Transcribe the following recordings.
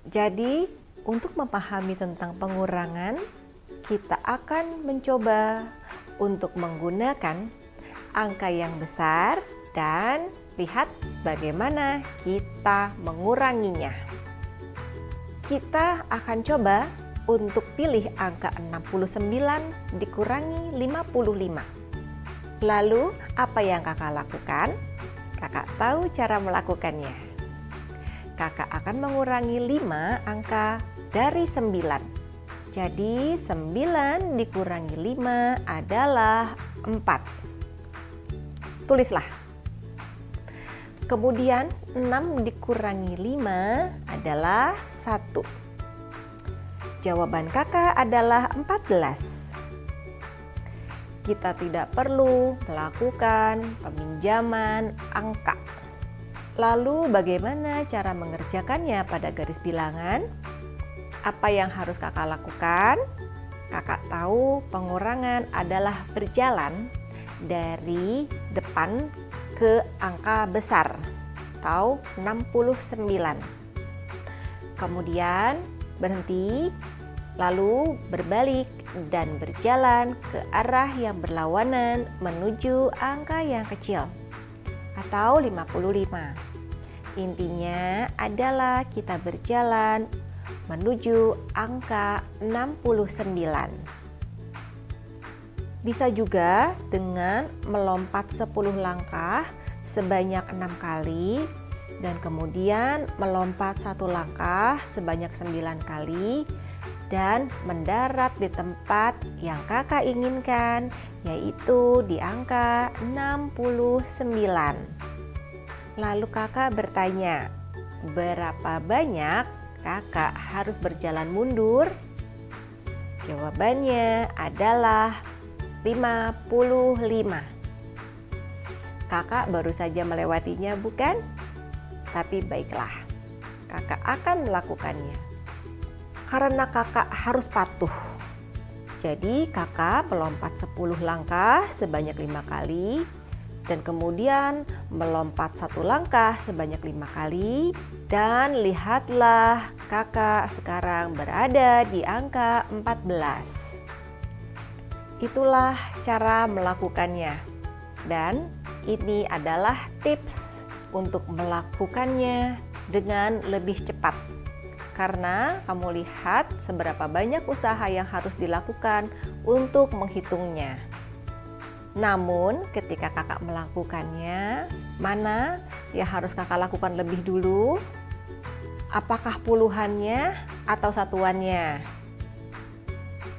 Jadi, untuk memahami tentang pengurangan, kita akan mencoba untuk menggunakan angka yang besar dan lihat bagaimana kita menguranginya. Kita akan coba untuk pilih angka 69 dikurangi 55. Lalu, apa yang kakak lakukan? Kakak tahu cara melakukannya. Kakak akan mengurangi 5 angka dari 9. Jadi 9 dikurangi 5 adalah 4. Tulislah. Kemudian 6 dikurangi 5 adalah 1. Jawaban kakak adalah 14. Kita tidak perlu melakukan peminjaman angka. Lalu bagaimana cara mengerjakannya pada garis bilangan? Apa yang harus kakak lakukan? Kakak tahu pengurangan adalah berjalan dari depan ke angka besar atau 69. Kemudian berhenti, lalu berbalik dan berjalan ke arah yang berlawanan menuju angka yang kecil atau 55. Intinya adalah kita berjalan menuju angka 69. Bisa juga dengan melompat 10 langkah sebanyak 6 kali dan kemudian melompat 1 langkah sebanyak 9 kali dan mendarat di tempat yang kakak inginkan, yaitu di angka 69. Lalu kakak bertanya, berapa banyak kakak harus berjalan mundur? Jawabannya adalah 55. Kakak baru saja melewatinya, bukan? Tapi baiklah, kakak akan melakukannya. Karena kakak harus patuh. Jadi kakak melompat 10 langkah sebanyak 5 kali dan kemudian melompat 1 langkah sebanyak 5 kali dan lihatlah kakak sekarang berada di angka 14. Itulah cara melakukannya dan ini adalah tips untuk melakukannya dengan lebih cepat. Karena kamu lihat seberapa banyak usaha yang harus dilakukan untuk menghitungnya. Namun ketika kakak melakukannya, mana yang harus kakak lakukan lebih dulu? Apakah puluhannya atau satuannya?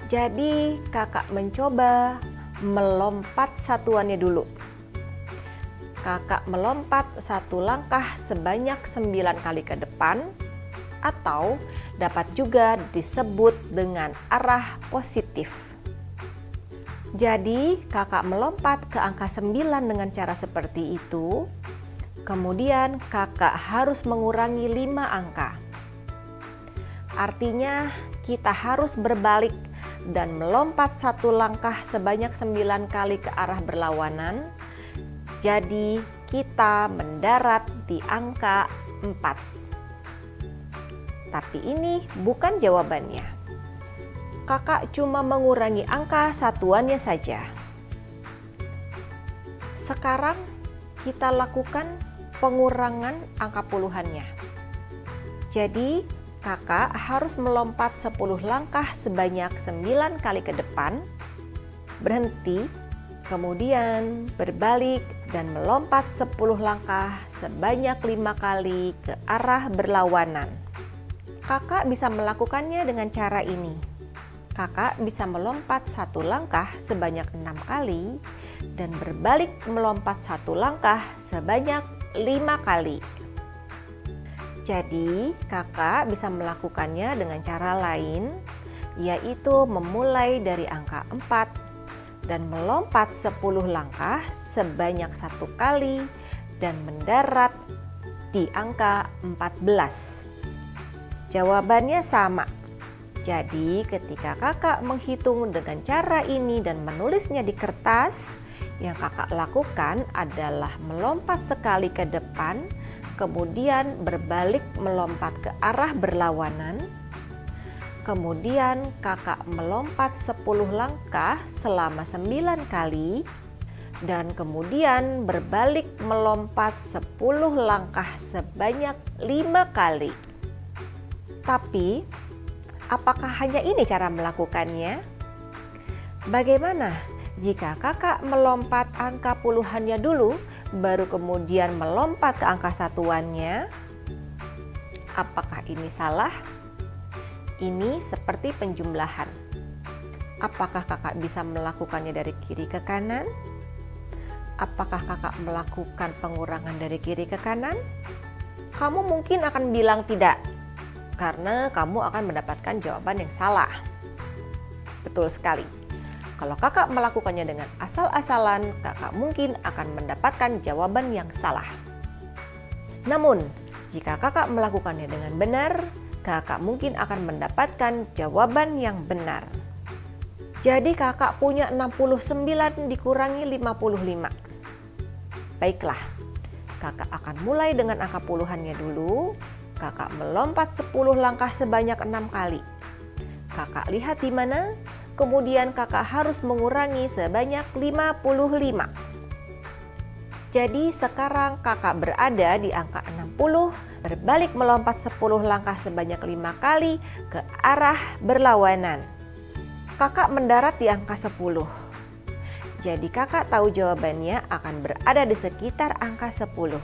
Jadi kakak mencoba melompat satuannya dulu. Kakak melompat 1 langkah sebanyak 9 kali ke depan atau dapat juga disebut dengan arah positif. Jadi kakak melompat ke angka 9 dengan cara seperti itu. Kemudian kakak harus mengurangi 5 angka. Artinya kita harus berbalik dan melompat 1 langkah sebanyak 9 kali ke arah berlawanan. Jadi kita mendarat di angka 4. Tapi ini bukan jawabannya. Kakak cuma mengurangi angka satuannya saja. Sekarang kita lakukan pengurangan angka puluhannya. Jadi kakak harus melompat 10 langkah sebanyak 9 kali ke depan, berhenti, kemudian berbalik dan melompat 10 langkah sebanyak 5 kali ke arah berlawanan. Kakak bisa melakukannya dengan cara ini. Kakak bisa melompat 1 langkah sebanyak 6 kali dan berbalik melompat 1 langkah sebanyak 5 kali. Jadi kakak bisa melakukannya dengan cara lain, yaitu memulai dari angka 4 dan melompat 10 langkah sebanyak 1 kali dan mendarat di angka 14. Jawabannya sama. Jadi ketika kakak menghitung dengan cara ini dan menulisnya di kertas, yang kakak lakukan adalah melompat sekali ke depan, kemudian berbalik melompat ke arah berlawanan, kemudian kakak melompat 10 langkah selama 9 kali, dan kemudian berbalik melompat 10 langkah sebanyak 5 kali. Tapi, apakah hanya ini cara melakukannya? Bagaimana jika kakak melompat angka puluhannya dulu, baru kemudian melompat ke angka satuannya? Apakah ini salah? Ini seperti penjumlahan. Apakah kakak bisa melakukannya dari kiri ke kanan? Apakah kakak melakukan pengurangan dari kiri ke kanan? Kamu mungkin akan bilang tidak, karena kamu akan mendapatkan jawaban yang salah. Betul sekali. Kalau kakak melakukannya dengan asal-asalan, kakak mungkin akan mendapatkan jawaban yang salah. Namun, jika kakak melakukannya dengan benar, kakak mungkin akan mendapatkan jawaban yang benar. Jadi kakak punya 69 dikurangi 55. Baiklah, kakak akan mulai dengan angka puluhannya dulu. Kakak melompat 10 langkah sebanyak 6 kali. Kakak lihat di mana, kemudian kakak harus mengurangi sebanyak 55. Jadi sekarang kakak berada di angka 60, berbalik melompat 10 langkah sebanyak 5 kali ke arah berlawanan. Kakak mendarat di angka 10. Jadi kakak tahu jawabannya akan berada di sekitar angka 10.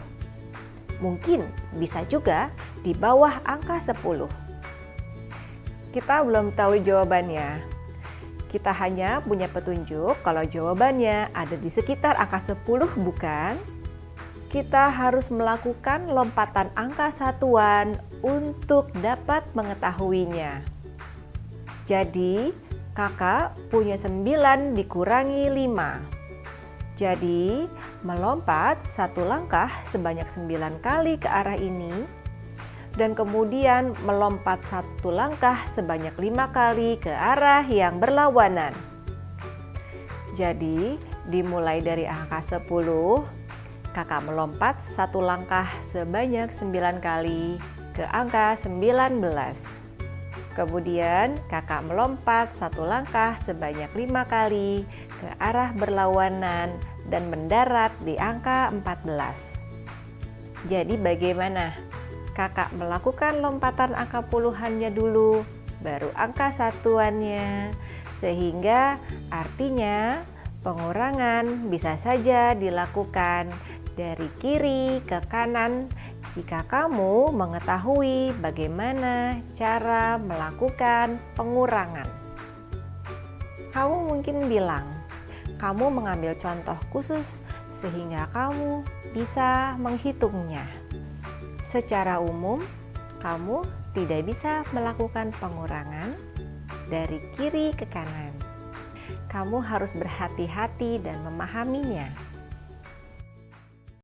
Mungkin bisa juga di bawah angka 10. Kita belum tahu jawabannya. Kita hanya punya petunjuk kalau jawabannya ada di sekitar angka 10, bukan? Kita harus melakukan lompatan angka satuan untuk dapat mengetahuinya. Jadi, kakak punya 9 dikurangi 5. Jadi, melompat 1 langkah sebanyak 9 kali ke arah ini, dan kemudian melompat 1 langkah sebanyak 5 kali ke arah yang berlawanan. Jadi, dimulai dari angka 10, kakak melompat 1 langkah sebanyak 9 kali ke angka 19. Kemudian kakak melompat 1 langkah sebanyak 5 kali ke arah berlawanan dan mendarat di angka 14. Jadi bagaimana? Kakak melakukan lompatan angka puluhannya dulu, baru angka satuannya. Sehingga artinya pengurangan bisa saja dilakukan dari kiri ke kanan jika kamu mengetahui bagaimana cara melakukan pengurangan. Kamu mungkin bilang, kamu mengambil contoh khusus sehingga kamu bisa menghitungnya. Secara umum, kamu tidak bisa melakukan pengurangan dari kiri ke kanan. Kamu harus berhati-hati dan memahaminya.